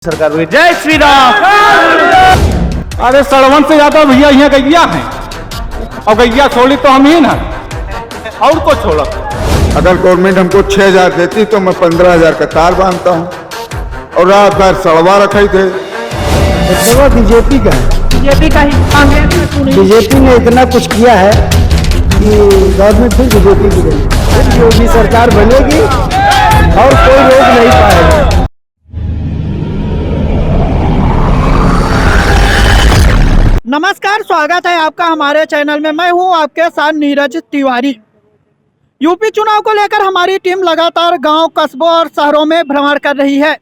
सरकार हुई। जय श्री राम। अरे सड़वन से ज्यादा भैया यहाँ गैया हैं और गैया छोड़ी तो हम ही ना और को छोड़ा। अगर गवर्नमेंट हमको 6,000 देती तो मैं 15,000 का तार बांधता हूँ और रात भर सड़वा रखे थे। बीजेपी का है, बीजेपी का ही कांग्रेस बीजेपी ने इतना कुछ किया है कि गवर्नमेंट फिर बीजेपी की बनेगी, योगी सरकार बनेगी और कोई रोक नहीं पाएगा। नमस्कार, स्वागत है आपका हमारे चैनल में। मैं हूं आपके साथ नीरज तिवारी। यूपी चुनाव को लेकर हमारी टीम लगातार गांव, कस्बों और शहरों में भ्रमण कर रही है।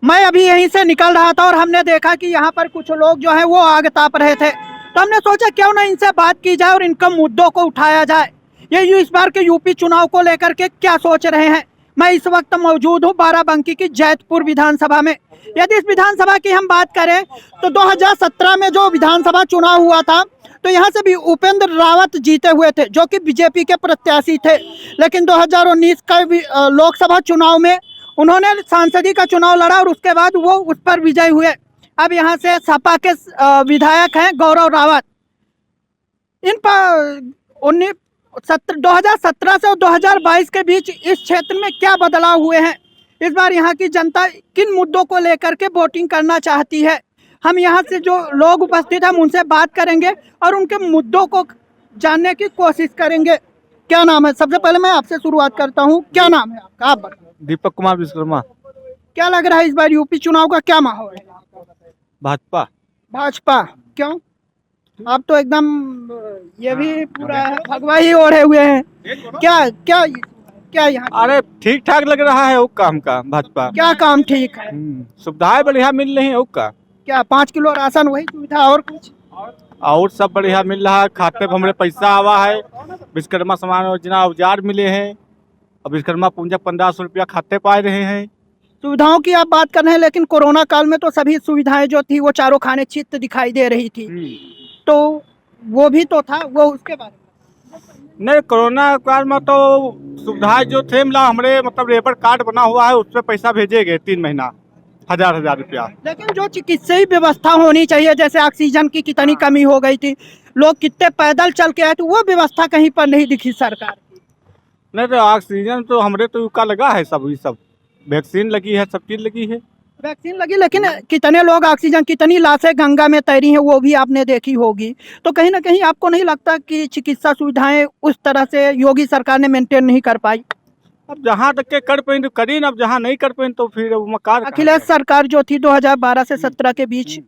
मैं अभी यहीं से निकल रहा था और हमने देखा कि यहां पर कुछ लोग जो है वो आग ताप रहे थे, तो हमने सोचा क्यों ना इनसे बात की जाए और इनका मुद्दों को उठाया जाए। ये इस बार के यूपी चुनाव को लेकर के क्या सोच रहे हैं। मैं इस वक्त मौजूद हूँ बाराबंकी की जैतपुर विधानसभा में। यदि इस विधानसभा की हम बात करें तो 2017 में जो विधानसभा चुनाव हुआ था तो यहाँ से भी उपेंद्र रावत जीते हुए थे, जो कि बीजेपी के प्रत्याशी थे। लेकिन 2019 का लोकसभा चुनाव में उन्होंने सांसदी का चुनाव लड़ा और उसके बाद वो उस पर विजय हुए। अब यहाँ से सपा के विधायक हैं गौरव रावत। इन पर 2017 से 2022 के बीच इस क्षेत्र में क्या बदलाव हुए हैं, इस बार यहाँ की जनता किन मुद्दों को लेकर के वोटिंग करना चाहती है, हम यहाँ से जो लोग उपस्थित हैं हम उनसे बात करेंगे और उनके मुद्दों को जानने की कोशिश करेंगे। क्या नाम है? सबसे पहले मैं आपसे शुरुआत करता हूँ, क्या नाम है आपका? आप बताओ। दीपक कुमार विश्वकर्मा। क्या लग रहा है इस बार यूपी चुनाव का क्या माहौल है? भाजपा। भाजपा क्यों? आप तो एकदम ये भी पूरा भगवा ही ओढ़े हुए हैं। क्या क्या क्या यहाँ? अरे ठीक ठाक लग रहा है वो काम का भाजपा। क्या काम ठीक है? सुविधाएं बढ़िया मिल रही है वो का। क्या 5 किलो राशन वही सुविधा और कुछ? और सब बढ़िया मिल रहा है। खाते पे हमारे पैसा आवा है। विश्वकर्मा सम्मान योजना औजार मिले हैं और विश्वकर्मा पूंजक 1500 रुपया खाते पा रहे हैं। सुविधाओं की आप बात कर रहे हैं, लेकिन कोरोना काल में तो सभी सुविधाएं जो थी वो चारों खाने चित्त दिखाई दे रही थी, तो वो भी तो था, वो उसके बारे में नहीं। कोरोना काल में तो सुविधाएं जो थे मतलब हमारे मतलब रेपर कार्ड बना हुआ है, उस पर पैसा भेजे गए 3 महीना 1000 रुपया। लेकिन जो चिकित्सीय व्यवस्था होनी चाहिए, जैसे ऑक्सीजन की कितनी कमी हो गई थी, लोग कितने पैदल चल के आए, तो वो व्यवस्था कहीं पर नहीं दिखी सरकार की। नहीं तो ऑक्सीजन तो हमारे तो का लगा है, सब वैक्सीन लगी है, सब चीज लगी है। वैक्सीन लगी, लेकिन कितने लोग ऑक्सीजन, कितनी लाशें गंगा में तैरी हैं वो भी आपने देखी होगी। तो कहीं ना कहीं आपको नहीं लगता कि चिकित्सा सुविधाएं उस तरह से योगी सरकार ने मेंटेन नहीं कर पाई? अब जहाँ तक के कर पाई तो करी न, अब जहाँ नहीं कर पाई तो फिर वो मकार। अखिलेश सरकार जो थी 2012 से 17 के बीच,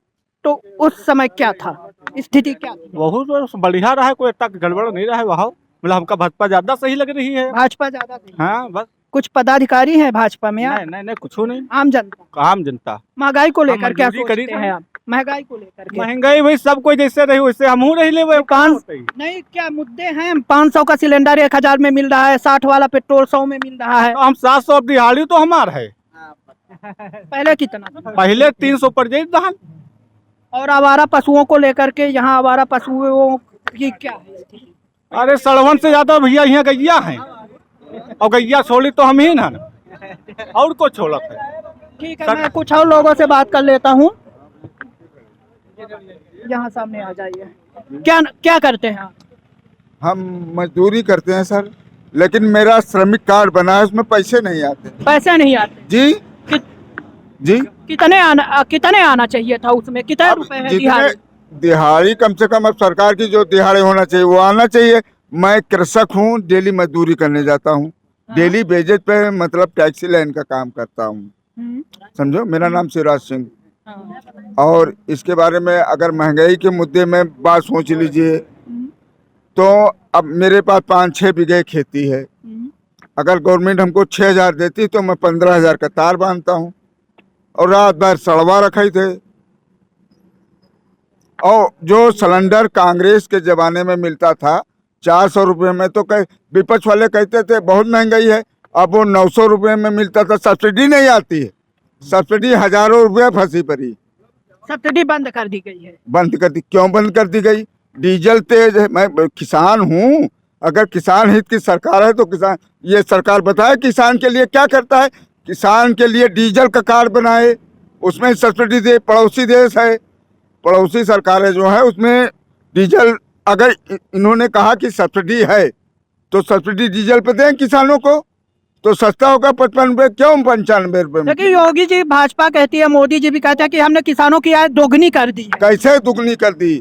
तो उस समय क्या था, स्थिति क्या थी? बहुत बढ़िया रहा है, कोई इतना गड़बड़ नहीं रहा है वहाँ। मतलब हमका भाजपा ज्यादा सही लग रही है। भाजपा ज्यादा थी? हाँ बस। कुछ पदाधिकारी हैं भाजपा में? नहीं कुछ नहीं। आम जनता? आम जनता महंगाई को लेकर क्या सोचते करी हैं आप? महंगाई को लेकर के? महंगाई भाई सब कोई जैसे रही वैसे हम रही ले। नहीं, क्या मुद्दे हैं? 500 का सिलेंडर 1000 में मिल रहा है, 60 वाला पेट्रोल 100 में मिल रहा है। हम 700 दिहाड़ी तो हमार है। पहले कितना था? पहले 300 पर जाए धान। और आवारा पशुओं को लेकर के यहाँ आवारा पशुओं की क्या है? अरे सड़वन से ज्यादा भैया यहाँ गैया हैं और गैया छोड़ी तो हम ही ना और को छोड़ा है। ठीक है, मैं कुछ और लोगों से बात कर लेता हूँ। यहाँ सामने आ जाइए। क्या क्या करते हैं आप? हम मजदूरी करते हैं सर, लेकिन मेरा श्रमिक कार्ड बना है, उसमें पैसे नहीं आते। पैसे नहीं आते? जी जी कितने आना चाहिए था उसमें? कितने रुपए है दिहाड़ी? दिहाड़ी कम से कम अब सरकार की जो दिहाड़ी होना चाहिए वो आना चाहिए। मैं कृषक हूँ, डेली मजदूरी करने जाता हूँ। डेली बेजेस पे मतलब टैक्सी लाइन का काम करता हूँ, समझो। मेरा नाम शिवराज सिंह। और इसके बारे में अगर महंगाई के मुद्दे में बात सोच लीजिए तो अब मेरे पास 5-6 बीघे खेती है। अगर गवर्नमेंट हमको 6,000 देती तो मैं 15,000 का तार बांधता हूँ और रात भर सड़वा रखे थे। और जो सिलेंडर कांग्रेस के जमाने में मिलता था 400 रुपये में, तो विपक्ष वाले कहते थे बहुत महंगाई है। अब वो 900 रुपये में मिलता था। सब्सिडी नहीं आती है, सब्सिडी हजारों रुपये फंसी पड़ी। सब्सिडी बंद कर दी गई है। बंद कर दी? क्यों बंद कर दी गई? डीजल तेज है। मैं किसान हूँ, अगर किसान हित की सरकार है तो किसान, ये सरकार बताए किसान के लिए क्या करता है। किसान के लिए डीजल का कार्ड बनाए, उसमें सब्सिडी दे। पड़ोसी देश है, पड़ोसी सरकारें जो है उसमें डीजल, अगर इन्होंने कहा कि सब्सिडी है तो सब्सिडी डीजल पे दें किसानों को, तो सस्ता होगा 55 रुपये, क्यों 95 रुपये में? लेकिन योगी जी, भाजपा कहती है, मोदी जी भी कहते हैं कि हमने किसानों की आय दोगुनी कर दी है। कैसे दुगनी कर दी,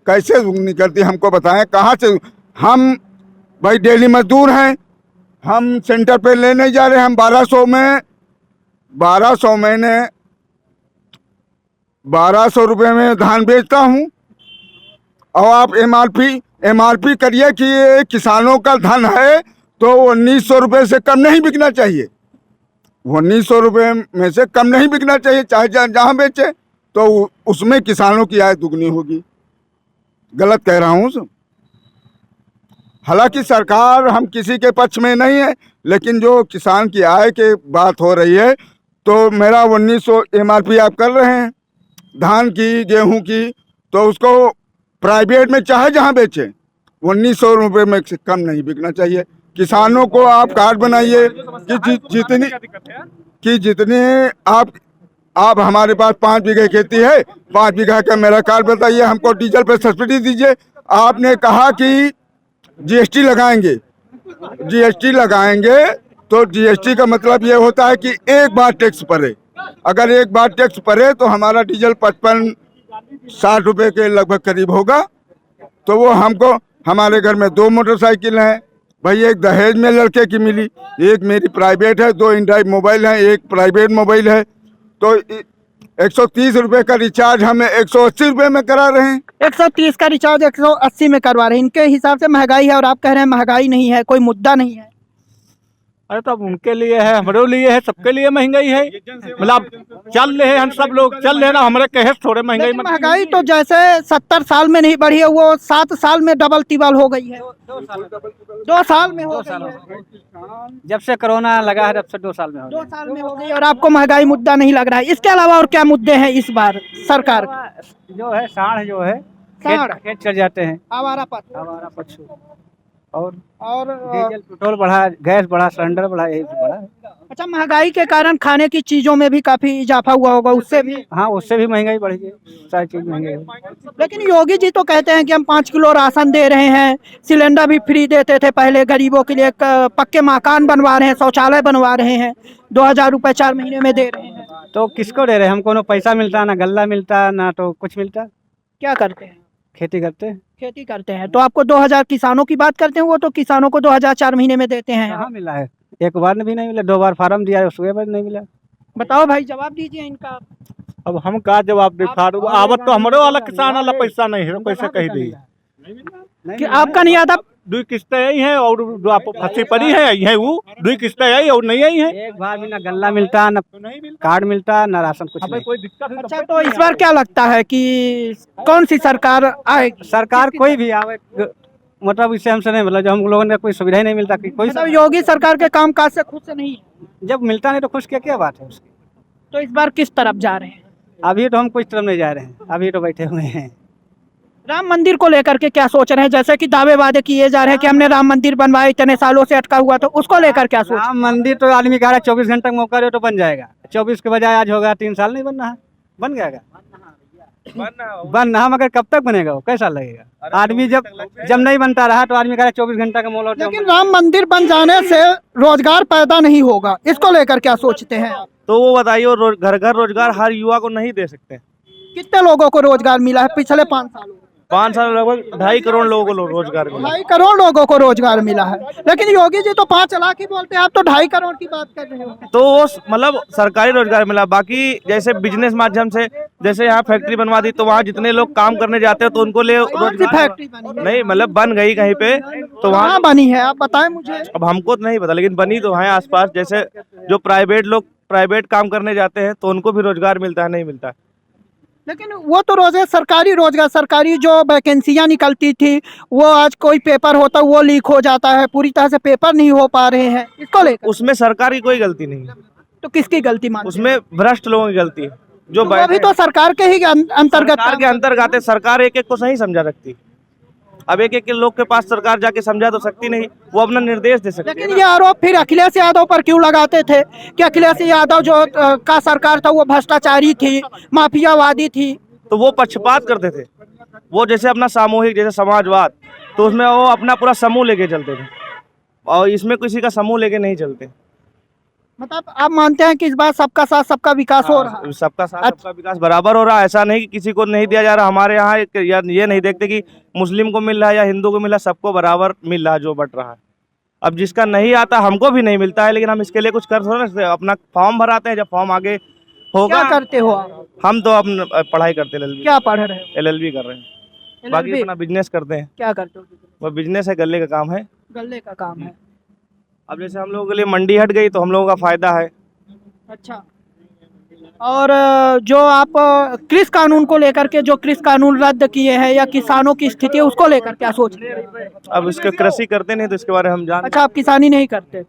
कैसे दुगनी कर दी, हमको बताएं। कहाँ से? हम भाई डेली मजदूर हैं, हम सेंटर पे ले नहीं जा रहे। हम 1200 में 1200 रुपये में धान बेचता हूँ, और आप एमआरपी करिए कि ये किसानों का धन है तो 1900 रुपये से कम नहीं बिकना चाहिए। 1900 रुपये में से कम नहीं बिकना चाहिए, चाहे जहाँ बेचे, तो उसमें किसानों की आय दुगनी होगी। गलत कह रहा हूँ? हालांकि सरकार हम किसी के पक्ष में नहीं है, लेकिन जो किसान की आय की बात हो रही है, तो मेरा 1900 एमआरपी आप कर रहे हैं धान की, गेहूं की, तो उसको प्राइवेट में चाहे जहां बेचे 1900 रुपये में से कम नहीं बिकना चाहिए। किसानों को आप कार्ड बनाइए कि जितने आप हमारे पास 5 बीघे खेती है, 5 बीघा का मेरा कार्ड बताइए, हमको डीजल पे सब्सिडी दीजिए। आपने कहा कि जीएसटी लगाएंगे, तो जीएसटी का मतलब ये होता है कि एक बार टैक्स पड़े। अगर एक बार टैक्स पड़े तो हमारा डीजल 55-60 रुपये के लगभग करीब होगा। तो वो हमको, हमारे घर में 2 मोटरसाइकिल हैं भाई, एक दहेज में लड़के की मिली, एक मेरी प्राइवेट है, 2 एंड्रॉइड मोबाइल हैं, एक प्राइवेट मोबाइल है। तो 130 रुपये का रिचार्ज हम 180 रुपये में करा रहे हैं। 130 का रिचार्ज 180 में करवा रहे हैं। इनके हिसाब से महंगाई है, और आप कह रहे हैं महंगाई नहीं है, कोई मुद्दा नहीं है। अरे तो अब उनके लिए है, हमारे लिए है, सबके लिए महंगाई है। मतलब चल रहे हैं, हम सब लोग चल रहे ना, हमारे कहे थोड़े महंगाई। महंगाई तो जैसे 70 साल में नहीं बढ़ी है, वो 7 साल में डबल तिबल हो गई है। 2 साल में हो गई है। जब से कोरोना लगा है तब से 2 साल में 2 साल में हो गई, और आपको महंगाई मुद्दा नहीं लग रहा है। इसके अलावा और क्या मुद्दे हैं इस बार सरकार के? जो है सांड जो है सांड? खेत चल जाते हैं, आवारा पशु, और डीजल, पेट्रोल बढ़ा, गैस बढ़ा, सिलेंडर बढ़ा, यही बढ़ा। अच्छा, महंगाई के कारण खाने की चीजों में भी काफी इजाफा हुआ होगा, उससे भी? हाँ, उससे भी महंगाई बढ़ी है, सारी चीज महंगी है। लेकिन योगी जी तो कहते हैं कि हम 5 किलो राशन दे रहे हैं, सिलेंडर भी फ्री देते थे पहले, गरीबों के लिए पक्के मकान बनवा रहे हैं, शौचालय बनवा रहे हैं, 2000 रुपये 4 महीने में दे रहे हैं। तो किसको दे रहे हैं? हमको ना पैसा मिलता, ना गल्ला मिलता, ना तो कुछ मिलता। क्या करते हैं? खेती करते हैं। तो आपको 2000, किसानों की बात करते हैं, वो तो किसानों को 2000 4 महीने में देते हैं। कहाँ मिला है? एक बार भी नहीं मिला, 2 बार फार्म दिया है, उसके बाद नहीं मिला। बताओ भाई, जवाब दीजिए इनका। अब हम का जवाब दे? आवत तो हमारे वाला किसान वाला पैसा नहीं है, पैसा कहीं दी कि आपका नहीं आता? 2 किस्तें आई हैं, और जो आप फंसी पड़ी है वो 2 किस्तें आई और नहीं आई है। एक बार भी ना गल्ला मिलता, ना कार्ड मिलता, ना राशन, कुछ नहीं। कोई दिक्कत है? अच्छा, तो इस बार क्या लगता है कि कौन सी सरकार आएगी? सरकार कोई भी आवे, मतलब इससे हमसे नहीं, मतलब जो हम लोगों ने कोई सुविधा ही नहीं मिलता कि कोई। मतलब योगी सरकार के काम काज से खुश से नहीं? जब मिलता नहीं तो खुश क्या बात है उसकी। तो इस बार किस तरफ जा रहे हैं? अभी तो हम कुछ तरफ नहीं जा रहे हैं, अभी तो बैठे हुए हैं। राम मंदिर को लेकर के क्या सोच रहे हैं? जैसे कि दावे वादे किए जा रहे हैं कि हमने राम मंदिर बनवाया, इतने सालों से अटका हुआ, तो उसको लेकर क्या सोच? राम मंदिर तो आदमी कह रहा है 24 घंटे मौका दे तो बन जाएगा। 24 के बजाय आज होगा 3 साल नहीं बनना है, बन जाएगा। बनना मगर कब तक बनेगा? वो कैसा लगेगा? आदमी जब नहीं बनता रहा तो आदमी कह रहा है 24 घंटा का मोल। लेकिन राम मंदिर बन जाने से रोजगार पैदा नहीं होगा, इसको लेकर क्या सोचते हैं? तो वो बताइए, घर घर रोजगार हर युवा को नहीं दे सकते। कितने लोगों को रोजगार मिला है पिछले 5 सालों में? 5 साल लगभग 2.5 करोड़ लोगों को रोजगार मिला। 2.5 करोड़ लोगों को रोजगार मिला है। लेकिन योगी जी तो 5 लाख ही बोलते हैं, आप तो 2.5 करोड़ की बात कर रहे हो। तो वो मतलब सरकारी रोजगार मिला। बाकी जैसे बिजनेस माध्यम से, जैसे यहाँ फैक्ट्री बनवा दी तो वहाँ जितने लोग काम करने जाते हैं तो उनको लिए रोजगार फैक्ट्री बनी नहीं, मतलब बन गई कहीं पे, तो वहाँ बनी है, आप बताएं मुझे। अब हमको तो नहीं पता, लेकिन बनी तो है आसपास। जैसे जो प्राइवेट लोग प्राइवेट काम करने जाते हैं तो उनको भी रोजगार मिलता है, नहीं मिलता। लेकिन वो तो रोजगार, सरकारी जो वैकेंसियां निकलती थी, वो आज कोई पेपर होता वो लीक हो जाता है, पूरी तरह से पेपर नहीं हो पा रहे हैं, इसको लेकर उसमें सरकार की कोई गलती नहीं है। तो किसकी गलती मानते हैं? उसमें भ्रष्ट लोगों की गलती है। जो तो अभी तो सरकार के ही अंतर्गत सरकार के अंतर्गत है, सरकार एक एक को सही समझा रखती। अब एक एक लोग के पास सरकार जाके समझा तो सकती नहीं, वो अपना निर्देश दे सकती है। लेकिन ये आरोप फिर अखिलेश यादव पर क्यों लगाते थे कि अखिलेश यादव जो का सरकार था वो भ्रष्टाचारी थी, माफियावादी थी? तो वो पक्षपात करते थे, वो जैसे अपना सामूहिक जैसे समाजवाद, तो उसमें वो अपना पूरा समूह लेके चलते थे, और इसमें किसी का समूह लेके नहीं चलते। मतलब आप मानते हैं कि इस बार सबका साथ सबका विकास हो रहा है? सबका साथ सबका विकास बराबर हो रहा है, ऐसा नहीं कि किसी को नहीं दिया जा रहा। हमारे यहाँ ये नहीं देखते कि मुस्लिम को मिल रहा है या हिंदू को मिल रहा है, सबको बराबर मिल रहा है जो बट रहा है। अब जिसका नहीं आता हमको भी नहीं मिलता है, लेकिन हम इसके लिए कुछ कर थोड़ा ना, अपना फॉर्म भराते हैं, जब फॉर्म आगे होगा। क्या करते हो आप? हम तो अपना पढ़ाई करते हैं, क्या पढ़ रहे हो? LLB कर रहे हैं, बाकी LLB? अपना बिजनेस करते हैं। क्या करते हो? वो बिजनेस है, गल्ले का काम है। गल्ले का काम है। अब जैसे हम लोगों के लिए मंडी हट गई तो हम लोगों का फायदा है। अच्छा, और जो आप कृषि कानून को लेकर के, जो कृषि कानून रद्द किए हैं या किसानों की स्थिति है, उसको लेकर क्या सोच रहे हैं? अब इसके कृषि करते नहीं तो इसके बारे में हम जान। अच्छा, आप किसानी नहीं करते,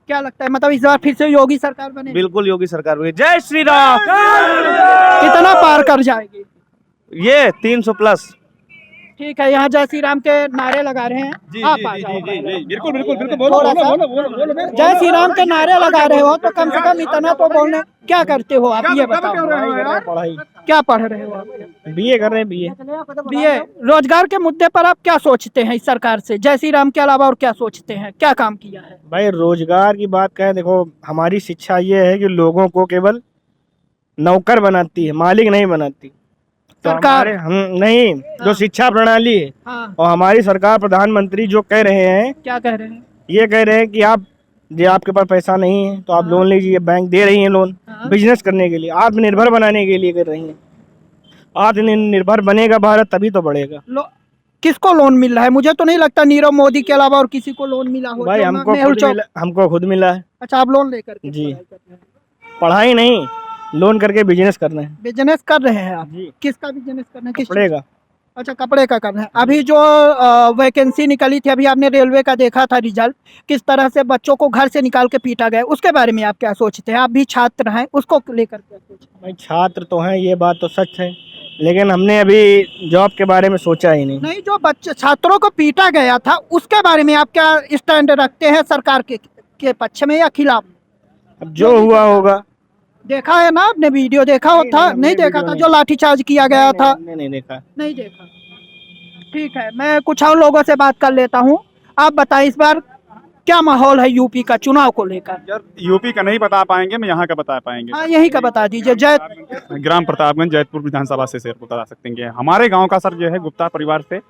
क्या लगता है मतलब इस बार फिर से योगी सरकार बनेगी? बिल्कुल योगी सरकार बनी। जय श्री राम। कितना पार कर जाएगी? ये 300+। ठीक है, यहाँ जय श्री राम के नारे लगा रहे हैं, आप आ जाओ। बिल्कुल बिल्कुल बिल्कुल थोड़ा सा जय श्री राम के नारे लगा रहे हो तो कम से कम इतना तो बोलने। क्या करते हो आप, ये बताओ? पढ़ाई क्या पढ़ रहे हो आप? BA कर रहे हैं, BA। बीए। रोजगार के मुद्दे पर आप क्या सोचते हैं इस सरकार से? जय श्री राम के अलावा और क्या सोचते हैं, क्या काम किया है? भाई रोजगार की बात करें, देखो हमारी शिक्षा ये है कि लोगों को केवल नौकर बनाती है, मालिक नहीं बनाती। तो सरकार? हम नहीं, जो शिक्षा प्रणाली है हाँ, और हमारी सरकार, प्रधानमंत्री जो कह रहे हैं, क्या कह रहे हैं? ये कह रहे हैं कि आप जो आपके पास पैसा नहीं है तो आप हाँ। लोन लीजिए, बैंक दे रही है लोन हाँ। बिजनेस करने के लिए, आत्मनिर्भर बनाने के लिए कर रही है। आत्मनिर्भर बनेगा भारत तभी तो बढ़ेगा। किसको लोन मिल रहा है? मुझे तो नहीं लगता नीरव मोदी के अलावा और किसी को लोन मिला हो। भाई जो हमको खुद मिला है। अच्छा, आप लोन लेकर के जी। पढ़ाई कर रहे हैं? पढ़ाई नहीं, लोन करके बिजनेस करना है। बिजनेस कर रहे हैं आप? जी। किसका बिजनेस करना है? किस कपड़े चीज़? का। अच्छा, कपड़े का करना है। अभी जो वैकेंसी निकली थी, अभी आपने रेलवे का देखा था रिजल्ट, किस तरह से बच्चों को घर से निकाल के पीटा गया, उसके बारे में आप क्या सोचते हैं? आप भी छात्र हैं, उसको लेकर क्या सोचते हैं? भाई छात्र तो हैं, ये बात तो सच है, लेकिन हमने अभी जॉब के बारे में सोचा ही नहीं। नहीं, जो बच्चे छात्रों को पीटा गया था उसके बारे में आप क्या स्टैंड रखते हैं? सरकार के पक्ष में या खिलाफ? अब जो हुआ होगा। देखा है ना आपने? वीडियो देखा हो था? हमने नहीं देखा वीडियो था नहीं जो लाठीचार्ज किया गया था? हमने नहीं देखा। नहीं देखा। ठीक है, मैं कुछ और लोगों से बात कर लेता हूँ। आप बताएं इस बार क्या माहौल है यूपी का चुनाव को लेकर? यार यूपी का नहीं बता पाएंगे, मैं यहाँ का बता पाएंगे। हाँ, यही का बता दीजिए। जय ग्राम प्रतापगंज जैतपुर विधानसभा से शेर को बता सकते हैं। हमारे गांव का सर जो है गुप्ता परिवार से,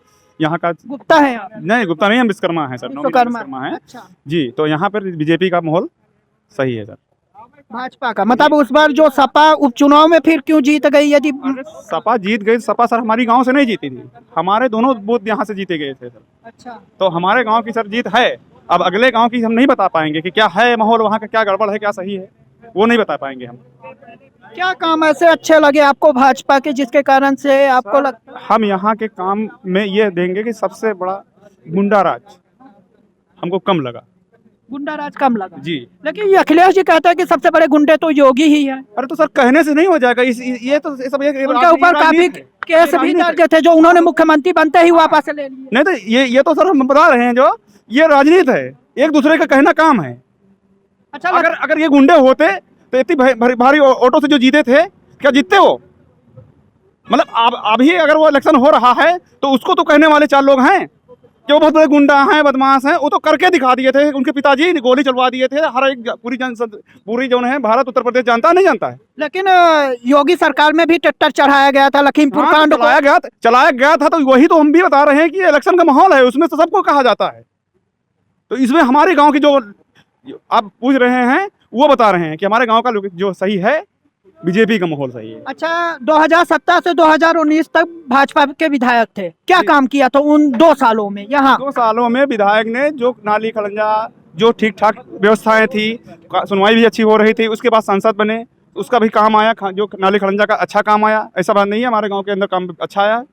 यहाँ का गुप्ता है आप? नहीं, गुप्ता नहीं, हम विश्वकर्मा हैं सर। विश्वकर्मा है अच्छा। जी। तो यहाँ पर बीजेपी का माहौल सही है सर। भाजपा का मतलब उस बार जो सपा उपचुनाव में फिर क्यों जीत गई? यदि सपा जीत गई, सपा सर हमारी गांव से नहीं जीती थी, हमारे दोनों बूथ यहाँ से जीते गए थे सर। अच्छा, तो हमारे गांव की सर जीत है। अब अगले गांव की हम नहीं बता पाएंगे कि क्या है माहौल वहाँ का, क्या गड़बड़ है, क्या सही है, वो नहीं बता पाएंगे हम। क्या काम ऐसे अच्छे लगे आपको भाजपा के जिसके कारण से आपको हम यहाँ के काम में ये देंगे कि सबसे बड़ा गुंडा राज हमको कम लगा। गुंडा राज कम लगा जी। लेकिन ये अखिलेश जी कहता है कि सबसे बड़े गुंडे तो योगी ही है। अरे तो सर कहने से नहीं हो जाएगा, ये तो सब उनके ऊपर काफी केस भी दर्ज थे जो उन्होंने मुख्यमंत्री बनते ही वापस ले लिए। नहीं तो ये तो सर हम बता रहे हैं, जो ये राजनीति है, एक दूसरे का कहना काम है। अच्छा, अगर ये गुंडे होते तो इतनी भारी ऑटो से जो जीते थे, क्या जीतते वो? मतलब अभी अगर वो इलेक्शन हो रहा है तो उसको तो कहने वाले 4 लोग हैं कि वो बहुत बड़े गुंडा हैं, बदमाश हैं। वो तो करके दिखा दिए थे, उनके पिताजी गोली चलवा दिए थे। हर एक पूरी जो है भारत उत्तर प्रदेश जानता नहीं जानता है। लेकिन योगी सरकार में भी ट्रैक्टर चढ़ाया गया था लखीमपुर कांड को। चलाया गया था तो वही तो हम भी बता रहे हैं कि इलेक्शन का माहौल है, उसमें तो सबको कहा जाता है। तो इसमें हमारे गांव की जो आप पूछ रहे हैं वो बता रहे हैं कि हमारे गांव का जो सही है, बीजेपी का माहौल सही है। अच्छा, 2017 से 2019 तक भाजपा के विधायक थे, क्या काम किया था उन 2 सालों में? यहाँ 2 सालों में विधायक ने जो नाली खड़ंजा, जो ठीक ठाक व्यवस्थाएं थी, सुनवाई भी अच्छी हो रही थी, उसके बाद सांसद बने, उसका भी काम आया, जो नाली खड़ंजा का अच्छा काम आया। ऐसा बात नहीं है, हमारे गांव के अंदर काम अच्छा आया।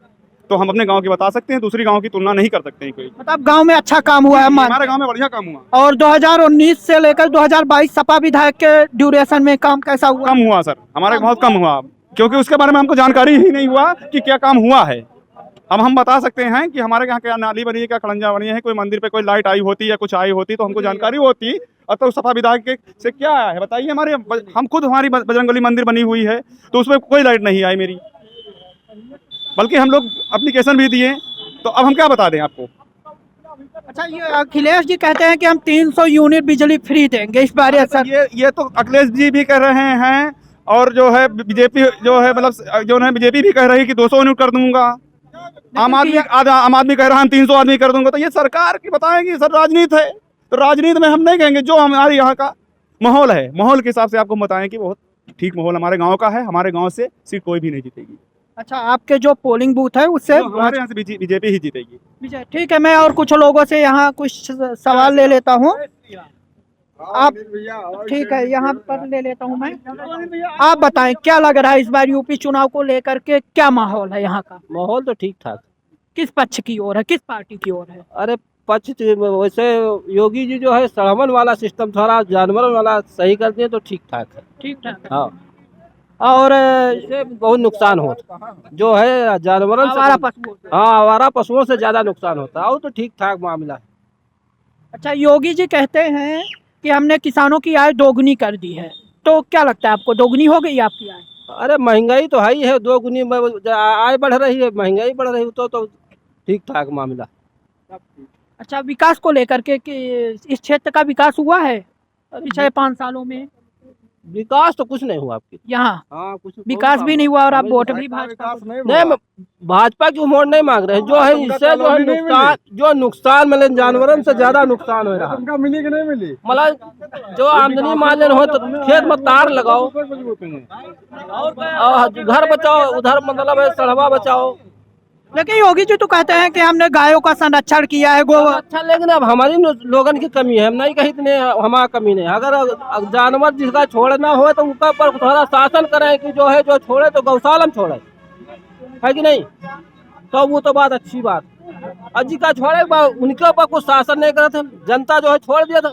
तो हम अपने गांव की बता सकते हैं, दूसरी गांव की तुलना नहीं कर सकते हैं कोई। मतलब गांव में अच्छा काम हुआ है? हमारे गांव में बढ़िया काम हुआ। और 2019 से लेकर 2022 सपा विधायक के ड्यूरेशन में काम कैसा हुआ? कम हुआ सर, हमारे बहुत कम हुआ, क्योंकि उसके बारे में हमको जानकारी ही नहीं हुआ कि क्या काम हुआ है। अब हम बता सकते हैं कि हमारे यहाँ क्या नाली बनी है, क्या खड़ंजा बनी है, कोई मंदिर पे कोई लाइट आई होती या कुछ आई होती तो हमको जानकारी होती। अब तो सपा विधायक के से क्या आया है बताइए। हम खुद हमारी बजरंगबली मंदिर बनी हुई है तो उसमें कोई लाइट नहीं आई मेरी, बल्कि हम लोग एप्लीकेशन भी दिए। तो अब हम क्या बता दें आपको। अच्छा, ये अखिलेश जी कहते हैं कि हम 300 यूनिट बिजली फ्री देंगे इस बार। ये तो अखिलेश जी भी कह रहे हैं और जो है बीजेपी जो है मतलब जो है बीजेपी भी कह रही है कि 200 यूनिट कर दूंगा। आम आदमी कह रहा है हम 300 आदमी कर दूंगा। तो ये सरकार की बताएंगे सर, राजनीति है। तो राजनीति में हम नहीं कहेंगे, जो हमारे यहाँ का माहौल है, माहौल के हिसाब से आपको बताएं कि बहुत ठीक माहौल हमारे गांव का है। हमारे गांव से सीट कोई भी नहीं जीतेगी। अच्छा, आपके जो पोलिंग बूथ है उससे हमारे यहाँ से बीजेपी ही जीतेगी। ठीक है, मैं और कुछ लोगों से यहाँ कुछ सवाल ले लेता हूँ। आप ठीक है, यहाँ पर ले लेता हूँ मैं। आप बताएं क्या लग रहा है इस बार यूपी चुनाव को लेकर के, क्या माहौल है यहाँ का? माहौल तो ठीक ठाक। किस पक्ष की ओर है, किस पार्टी की ओर है? अरे पक्ष वैसे योगी जी जो है सड़मन वाला सिस्टम थोड़ा जानवरों वाला सही कर दिए तो ठीक ठाक है। ठीक ठाक। हाँ, और इससे बहुत नुकसान होता जो है जानवरों से। आवारा पशुओं से। हाँ, आवारा पशुओं से ज्यादा नुकसान होता है। वो तो ठीक ठाक मामला है। अच्छा, योगी जी कहते हैं कि हमने किसानों की आय दोगुनी कर दी है, तो क्या लगता है आपको, दोगुनी हो गई आपकी आय? अरे महंगाई तो है ही है, 2 गुनी आय बढ़ रही है, महंगाई बढ़ रही है, तो ठीक ठाक मामला। अच्छा, विकास को लेकर के कि इस क्षेत्र का विकास हुआ है पिछले 5 सालों में? विकास तो कुछ नहीं हुआ आपकी यहाँ हाँ, कुछ विकास भी नहीं हुआ और आप वोट भी भाजपा को। नहीं, भाजपा की वोट नहीं मांग रहे हैं। जो है इससे जो नुकसान मतलब जानवरों से ज्यादा नुकसान हो रहा है। मिली कि नहीं मिली? मतलब जो आमदनी मार्जिन हो तो खेत में तार लगाओ और घर बचाओ, उधर मतलब है सड़वा बचाओ। लेकिन योगी जी तो कहते हैं कि हमने गायों का संरक्षण किया है, गोबर। अच्छा, लेकिन अब हमारी लोगन की कमी है, हम नहीं कहीं इतने हमारा कमी नहीं। अगर जानवर जिसका छोड़ना हो तो उनका पर थोड़ा शासन करें कि जो है जो छोड़े तो गौशाला में छोड़े, है कि नहीं? तो वो तो बात अच्छी बात। और जिसका छोड़े उनके ऊपर कुछ शासन नहीं करते। जनता जो है छोड़ दिया था,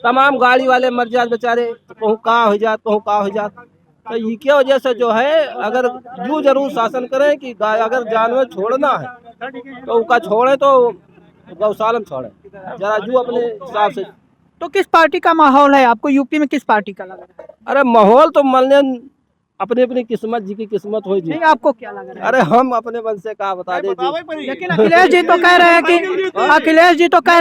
तमाम गाड़ी वाले मर जाते बेचारे, कहूँ कहाँ हो जात कहूँ कहाँ हो जात। तो इसके वजह से जो है अगर जो जरूर शासन करें कि अगर जानवर छोड़ना है तो उनका छोड़े तो गौशाला में छोड़े जरा जो अपने हिसाब से। तो किस पार्टी का माहौल है आपको यूपी में, किस पार्टी का लग रहा है? अरे माहौल तो मान लें अपनी अपनी किस्मत जी की किस्मत हो जी। नहीं, आपको क्या लग रहा है? अरे हम अपने मन से कहा बता दे जी। लेकिन अखिलेश जी तो कह रहे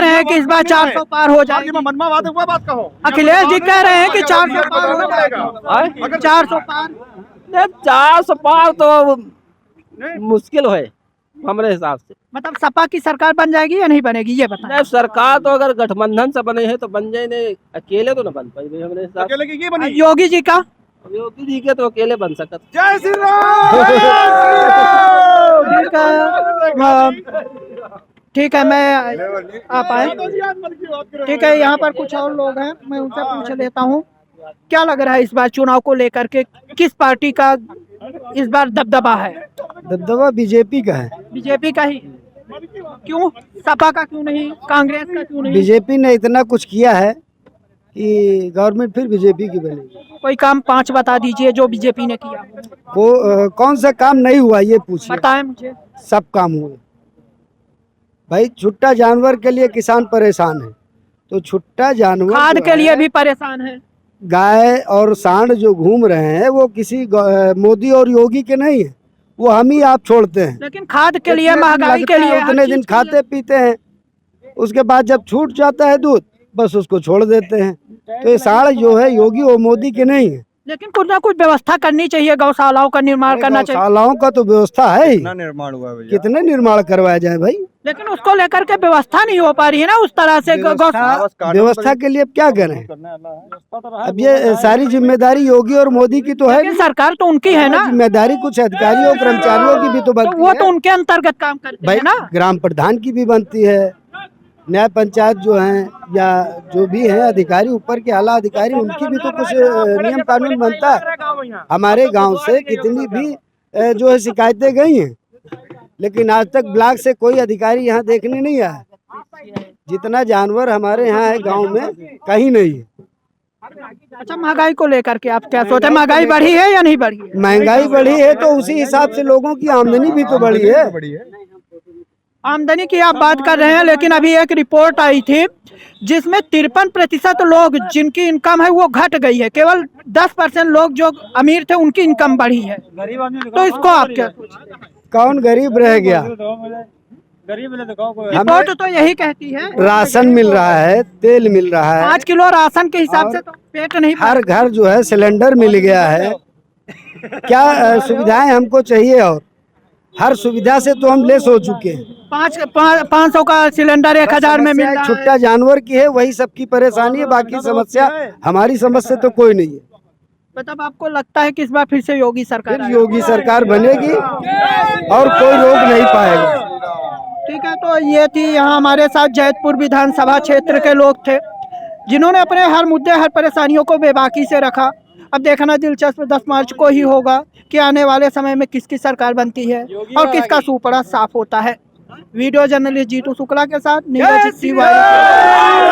हैं कि इस बार 400 पार हो जाएगी। बात कहो। अखिलेश जी कह रहे हैं कि 400 पार हो जाएगा। 400 पार 400 पार तो मुश्किल है हमारे हिसाब से। मतलब सपा की सरकार बन जाएगी या नहीं बनेगी, ये बताएं। नहीं, सरकार तो अगर गठबंधन से बने है तो बन जाए, नहीं अकेले तो न बन पाई हमारे हिसाब से। अकेले की ये बनी। योगी जी का योगी जी के तो अकेले बन सकते। जय श्री राम। ठीक है, मैं आप आए। ठीक है, यहाँ पर कुछ और लोग हैं, मैं उनसे पूछ लेता हूँ क्या लग रहा है इस बार चुनाव को लेकर के, किस पार्टी का इस बार दबदबा है? दबदबा बीजेपी का है। बीजेपी का ही? क्यों? सपा का क्यों नहीं, कांग्रेस का क्यों नहीं? बीजेपी ने इतना कुछ किया है कि गवर्नमेंट फिर बीजेपी की बनेगी। कोई काम 5 बता दीजिए जो बीजेपी ने किया। वो कौन सा काम नहीं हुआ ये पूछिए। बताएं मुझे। सब काम हुए भाई। छुट्टा जानवर के लिए किसान परेशान है, तो छुट्टा जानवर खाद के लिए भी परेशान है। गाय और सांड जो घूम रहे हैं वो किसी मोदी और योगी के नहीं है, वो हम ही आप छोड़ते हैं। लेकिन खाद के लिए, महंगाई के लिए, उतने दिन खाते पीते हैं, उसके बाद जब छूट जाता है दूध बस उसको छोड़ देते हैं। तो ये सांड जो है योगी और मोदी के नहीं है। लेकिन कुछ ना कुछ व्यवस्था करनी चाहिए, गौशालाओं का निर्माण करना चाहिए। गौशालाओं का तो व्यवस्था है ही, निर्माण हुआ भैया, कितने निर्माण करवाया जाए भाई। लेकिन उसको लेकर के व्यवस्था नहीं हो पा रही है ना उस तरह से। व्यवस्था के लिए अब क्या करें? अब ये सारी जिम्मेदारी योगी और मोदी की तो है। लेकिन सरकार तो उनकी है ना। जिम्मेदारी कुछ अधिकारियों कर्मचारियों की भी तो बनती वो है। तो उनके अंतर्गत काम करते हैं ना। ग्राम प्रधान की भी बनती है, न्याय पंचायत जो हैं या जो भी हैं अधिकारी, ऊपर के आला अधिकारी, उनकी भी तो कुछ नियम कानून बनता है। हमारे गांव से कितनी भी जो है शिकायतें गई हैं, लेकिन आज तक ब्लॉक से कोई अधिकारी यहाँ देखने नहीं आया। जितना जानवर हमारे यहाँ है गांव में कहीं नहीं है। अच्छा, महंगाई को लेकर के आप क्या सोचते हैं? महंगाई बढ़ी है या नहीं बढ़ी है? महंगाई बढ़ी है तो उसी हिसाब से लोगों की आमदनी भी तो बढ़ी है। आमदनी की आप बात कर रहे हैं, लेकिन अभी एक रिपोर्ट आई थी जिसमें 53% लोग जिनकी इनकम है वो घट गई है, केवल 10% लोग जो अमीर थे उनकी इनकम बढ़ी है। तो इसको आप क्या कौन गरीब रह गया? रिपोर्ट तो यही कहती है। राशन मिल रहा है, तेल मिल रहा है, 5 किलो राशन के हिसाब से तो पेट नहीं भर। हर घर जो है सिलेंडर मिल गया है। क्या सुविधाएं हमको चाहिए? और हर सुविधा से तो हम लेस हो चुके हैं। 500 का सिलेंडर 1000 में मिल रहा है। छुट्टा जानवर की है, वही सबकी परेशानी है, बाकी समस्या हमारी समस्या तो कोई नहीं है। मतलब आपको लगता है कि इस बार फिर से योगी सरकार फिर आएगी? योगी सरकार बनेगी और कोई रोक नहीं पाएगा। ठीक है, तो ये थी यहाँ हमारे साथ जैतपुर विधानसभा क्षेत्र के लोग थे जिन्होंने अपने हर मुद्दे हर परेशानियों को बेबाकी से रखा। अब देखना दिलचस्प 10 मार्च को ही होगा कि आने वाले समय में किसकी सरकार बनती है और किसका सुपड़ा साफ होता है। वीडियो जर्नलिस्ट जीतू शुक्ला के साथ नीरज तिवारी।